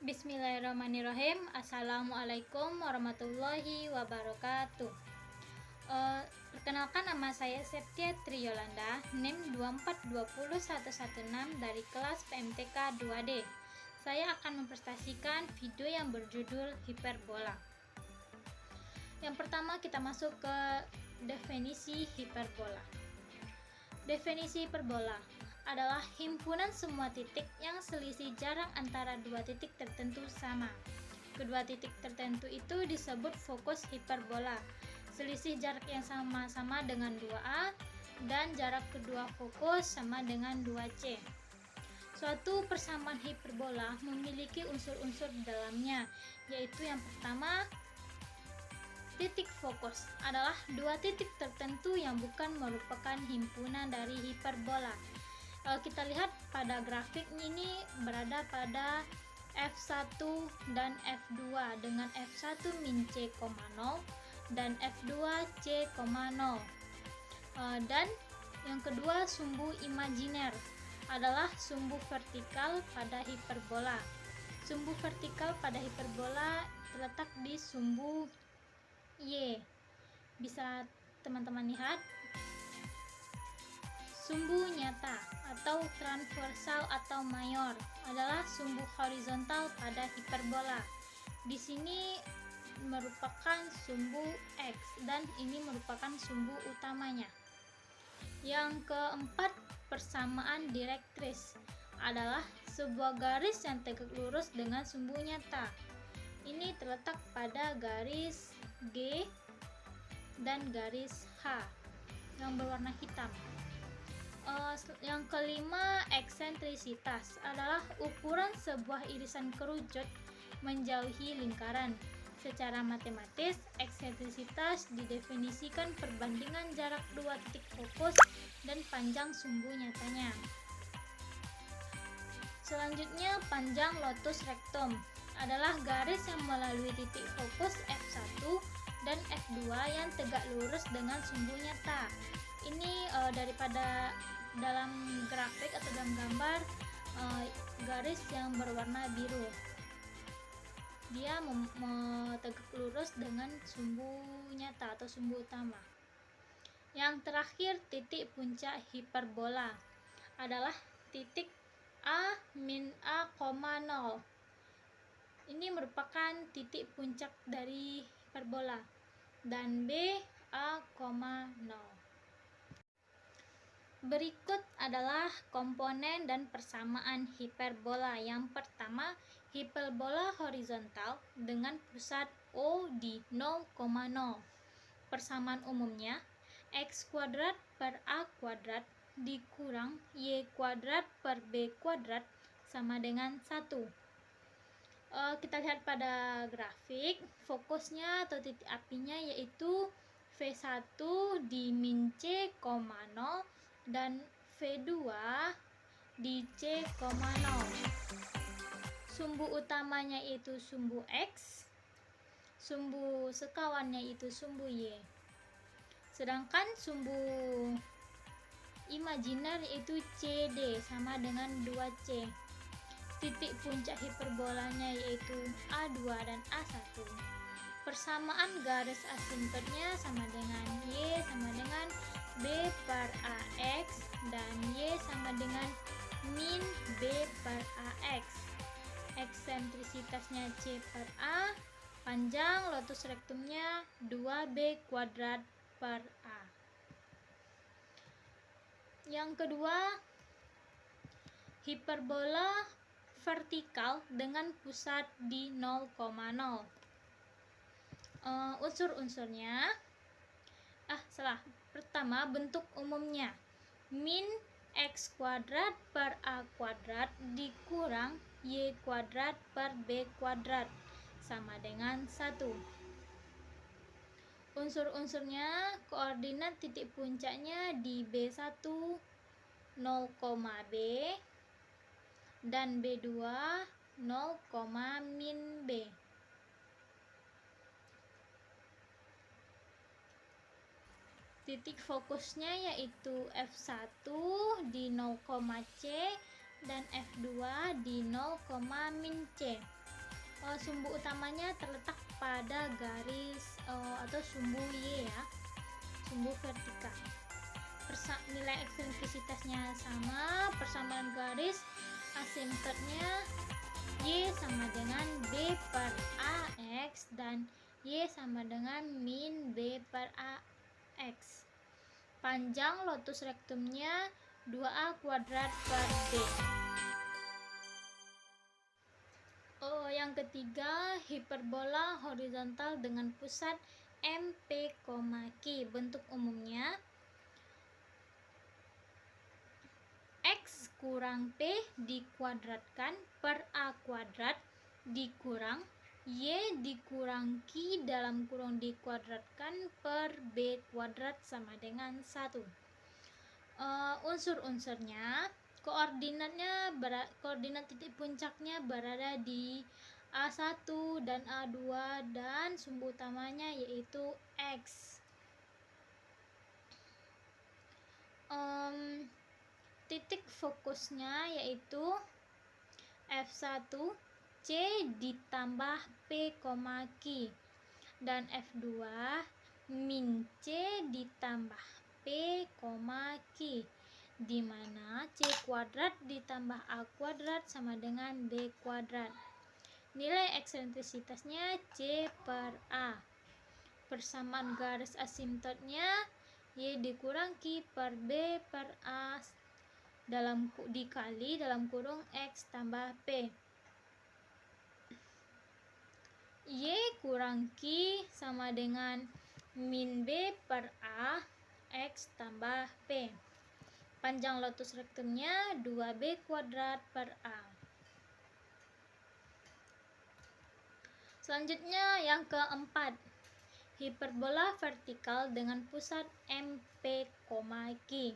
Bismillahirrahmanirrahim. Assalamualaikum warahmatullahi wabarakatuh. Perkenalkan, nama saya Septia Triyolanda, NIM 2420116 dari kelas PMTK 2D. Saya akan mempresentasikan video yang berjudul hiperbola. Yang pertama, kita masuk ke definisi hiperbola. Definisi hiperbola adalah himpunan semua titik yang selisih jarak antara dua titik tertentu sama. Kedua titik tertentu itu disebut fokus hiperbola. Selisih jarak yang sama dengan 2A dan jarak kedua fokus sama dengan 2C. Suatu persamaan hiperbola memiliki unsur-unsur di dalamnya, yaitu yang pertama, titik fokus adalah dua titik tertentu yang bukan merupakan himpunan dari hiperbola. Kita lihat pada grafik ini berada pada F1 dan F2 dengan F1 min C, 0 dan F2 C, 0. Dan yang kedua, sumbu imajiner adalah sumbu vertikal pada hiperbola. Sumbu vertikal pada hiperbola terletak di sumbu Y. Bisa teman-teman lihat. Sumbu nyata atau transversal atau mayor adalah sumbu horizontal pada hiperbola. Di sini merupakan sumbu X dan ini merupakan sumbu utamanya. Yang keempat, persamaan direktris adalah sebuah garis yang tegak lurus dengan sumbu nyata. Ini terletak pada garis G dan garis H yang berwarna hitam. Yang kelima, eksentrisitas adalah ukuran sebuah irisan kerucut menjauhi lingkaran. Secara matematis, eksentrisitas didefinisikan perbandingan jarak dua titik fokus dan panjang sumbu nyatanya. Selanjutnya, panjang lotus rectum adalah garis yang melalui titik fokus F1 dan F2 yang tegak lurus dengan sumbu nyata. Ini daripada dalam grafik atau dalam gambar garis yang berwarna biru, dia tegak lurus dengan sumbu nyata atau sumbu utama. Yang terakhir, titik puncak hiperbola adalah titik A min A, 0. Ini merupakan titik puncak dari hiperbola, dan B A, 0. Berikut adalah komponen dan persamaan hiperbola. Yang pertama, hiperbola horizontal dengan pusat O di 0,0. Persamaan umumnya, X kuadrat per A kuadrat dikurang Y kuadrat per B kuadrat sama dengan 1. Kita lihat pada grafik, fokusnya atau titik apinya yaitu V1 di min C, 0 dan V2 di C, 0. Sumbu utamanya itu sumbu X, sumbu sekawannya itu sumbu Y. Sedangkan sumbu imajiner yaitu CD sama dengan 2C. Titik puncak hiperbolanya yaitu A2 dan A1. Persamaan garis asimpotnya sama dengan Y sama dengan B per AX dan Y sama dengan min B per AX. Eksentrisitasnya C per A, panjang lotus rectumnya 2B kuadrat per A. Yang kedua, hiperbola vertikal dengan pusat di 0,0. Unsur-unsurnya pertama, bentuk umumnya min X kuadrat per A kuadrat dikurang Y kuadrat per B kuadrat sama dengan 1. Unsur-unsurnya, koordinat titik puncaknya di B1 0,B dan B2 0, min B. Titik fokusnya yaitu F1 di 0, C dan F2 di 0, min C. Sumbu utamanya terletak pada garis atau sumbu Y ya, sumbu vertikal. Nilai eksentrisitasnya sama, persamaan garis asimptotnya Y sama dengan B per AX dan Y sama dengan min B per AX. Panjang lotus rektumnya 2A kuadrat per B. Yang ketiga, hiperbola horizontal dengan pusat MP, Q. Bentuk umumnya X kurang P dikuadratkan per A kuadrat dikurang Y dikurang Q dalam kurung dikuadratkan per B kuadrat sama dengan 1. Unsur-unsurnya, koordinat titik puncaknya berada di A1 dan A2 dan sumbu utamanya yaitu X. Titik fokusnya yaitu F1 C ditambah P, Q dan F2 min C ditambah P, Q, di mana C kuadrat ditambah A kuadrat sama dengan B kuadrat. Nilai eksentrisitasnya C per A. Persamaan garis asimptotnya Y dikurang Q per B per A dikali dalam kurung X tambah P. Y kurang Q sama dengan min B per A X tambah P. Panjang lotus rektumnya 2B kuadrat per A. Selanjutnya yang keempat, hiperbola vertikal dengan pusat MP, Q.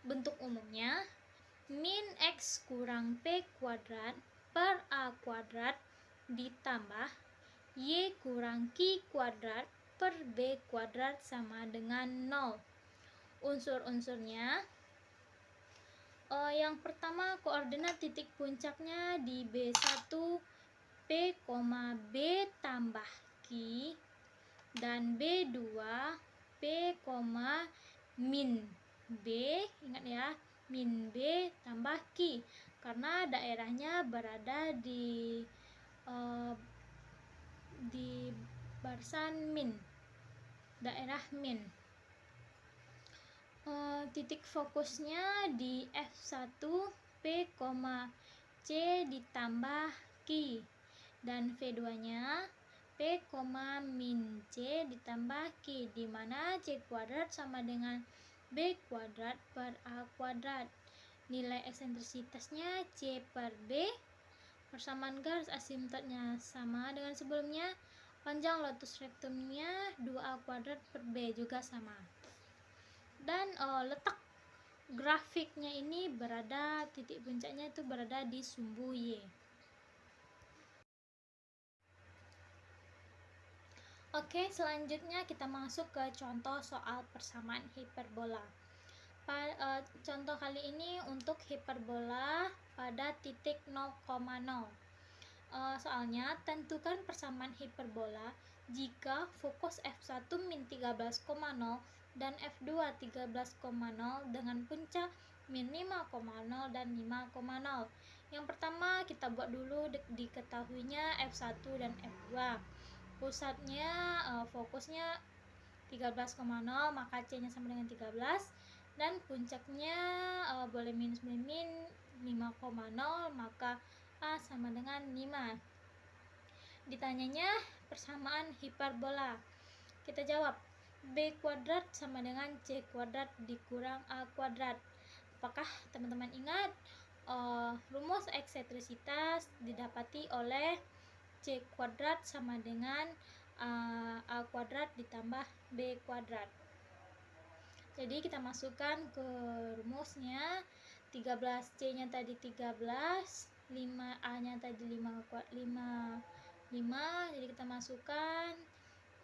Bentuk umumnya min X kurang P kuadrat per A kuadrat ditambah Y kurang Q kuadrat per B kuadrat sama dengan 0. Unsur-unsurnya, yang pertama koordinat titik puncaknya di B1 P, B tambah Q dan B2 P, min B, ingat ya, min B tambah Q karena daerahnya berada di barisan min, daerah min. Titik fokusnya di F1 P, C ditambah Q dan V2 nya P, min C ditambah Q, di mana C kuadrat sama dengan B kuadrat per A kuadrat. Nilai eksentrisitasnya C per B. Persamaan garis asimptotnya sama dengan sebelumnya. Panjang lotus rektumnya 2A kuadrat per B juga sama. Dan letak grafiknya ini berada, titik puncaknya itu berada di sumbu Y. Oke, selanjutnya kita masuk ke contoh soal persamaan hiperbola. Contoh kali ini untuk hiperbola pada titik 0,0. Soalnya tentukan persamaan hiperbola jika fokus F1 min 13,0 dan F2 13,0 dengan puncak min 5,0 dan 5,0. Yang pertama kita buat dulu diketahuinya F1 dan F2. Pusatnya fokusnya 13,0 maka C nya sama dengan 13 dan puncaknya boleh minus min 5,0 maka A sama dengan 5. Ditanyanya persamaan hiperbola, kita jawab B kuadrat sama dengan C kuadrat dikurang A kuadrat. Apakah teman-teman ingat rumus eksentrisitas didapati oleh C kuadrat sama dengan A kuadrat ditambah B kuadrat. Jadi kita masukkan ke rumusnya, 13C nya tadi 13, 5A nya tadi 5, jadi kita masukkan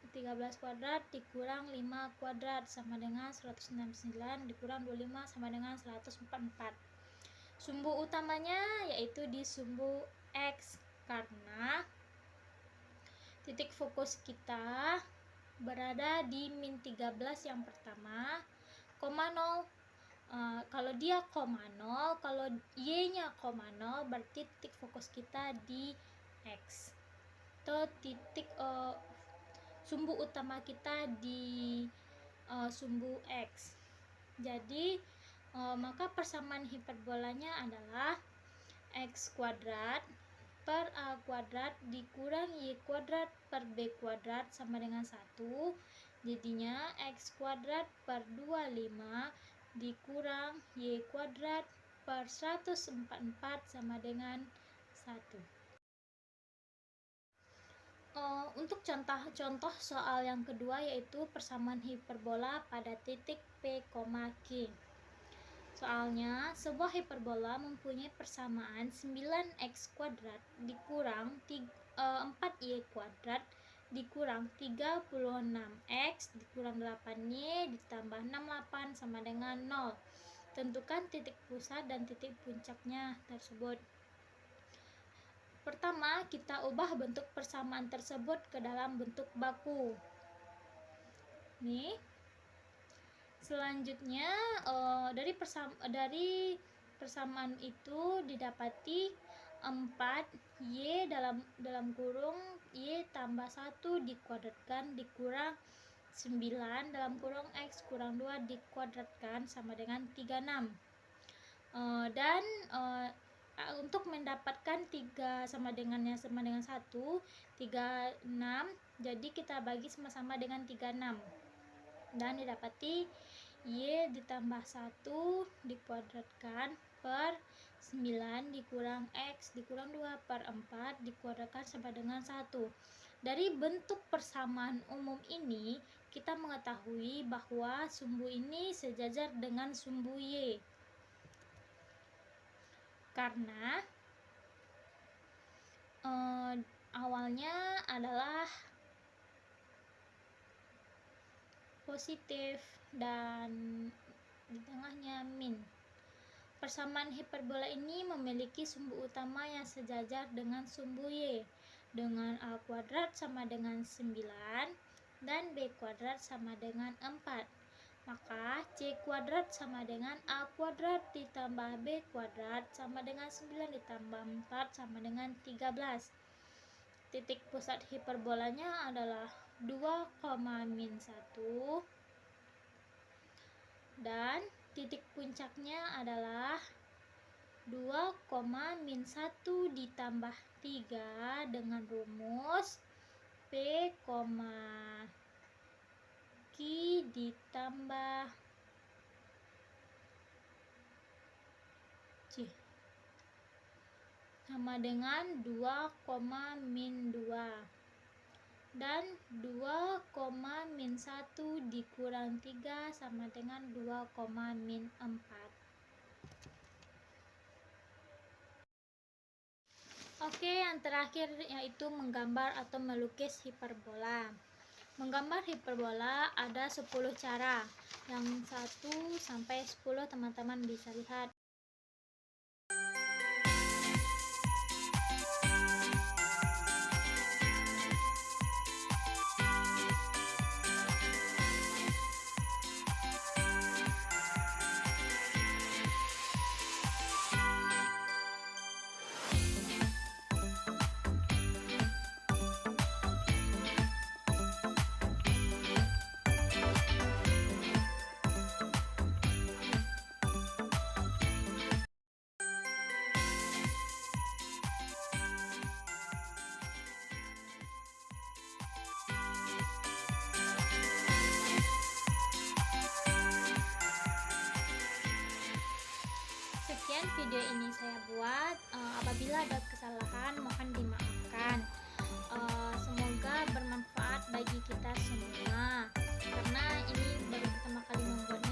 13 kuadrat dikurang 5 kuadrat sama dengan 169 dikurang 25 sama dengan 144. Sumbu utamanya yaitu di sumbu X karena Titik fokus kita berada di min 13 yang pertama, koma 0. Kalau dia koma 0, kalau y-nya koma 0, berarti titik fokus kita di x. Atau titik sumbu utama kita di sumbu x. Jadi maka persamaan hiperbolanya adalah x kuadrat per a kuadrat dikurang y kuadrat per b kuadrat sama dengan 1. Jadinya x kuadrat per 25 dikurang y kuadrat per 144 sama dengan 1. Untuk contoh soal yang kedua yaitu persamaan hiperbola pada titik P, Q. Soalnya, sebuah hiperbola mempunyai persamaan 9x kuadrat dikurang 4y kuadrat dikurang 36x dikurang 8y ditambah 68 sama dengan 0. Tentukan titik pusat dan titik puncaknya tersebut. Pertama, kita ubah bentuk persamaan tersebut ke dalam bentuk baku. Nih. Selanjutnya dari persamaan itu didapati 4y dalam kurung y tambah 1 dikuadratkan dikurang 9 dalam kurung x kurang 2 dikuadratkan sama dengan 36. Dan untuk mendapatkan 3 sama dengan 1, 36, jadi kita bagi sama-sama dengan 36. Dan didapati y ditambah 1 dikuadratkan per 9 dikurang x dikurang 2 per 4 dikuadratkan sama dengan 1. Dari bentuk persamaan umum ini, kita mengetahui bahwa sumbu ini sejajar dengan sumbu y. Karena awalnya adalah positif dan di tengahnya min. Persamaan hiperbola ini memiliki sumbu utama yang sejajar dengan sumbu y dengan a kuadrat sama dengan 9 dan b kuadrat sama dengan 4. Maka c kuadrat sama dengan a kuadrat ditambah b kuadrat sama dengan 9 ditambah 4 sama dengan 13. Titik pusat hiperbolanya adalah 2, min 1 dan titik puncaknya adalah 2, min 1 ditambah 3 dengan rumus P, Q ditambah C sama dengan 2, min 2 dan 2, min 1 dikurang 3 sama dengan 2, min 4. Oke, yang terakhir yaitu menggambar atau melukis hiperbola. Menggambar hiperbola ada 10 cara. Yang 1 sampai 10 teman-teman bisa lihat. Sekian video ini saya buat. Apabila ada kesalahan mohon dimaafkan. Semoga bermanfaat bagi kita semua karena ini baru pertama kali membuat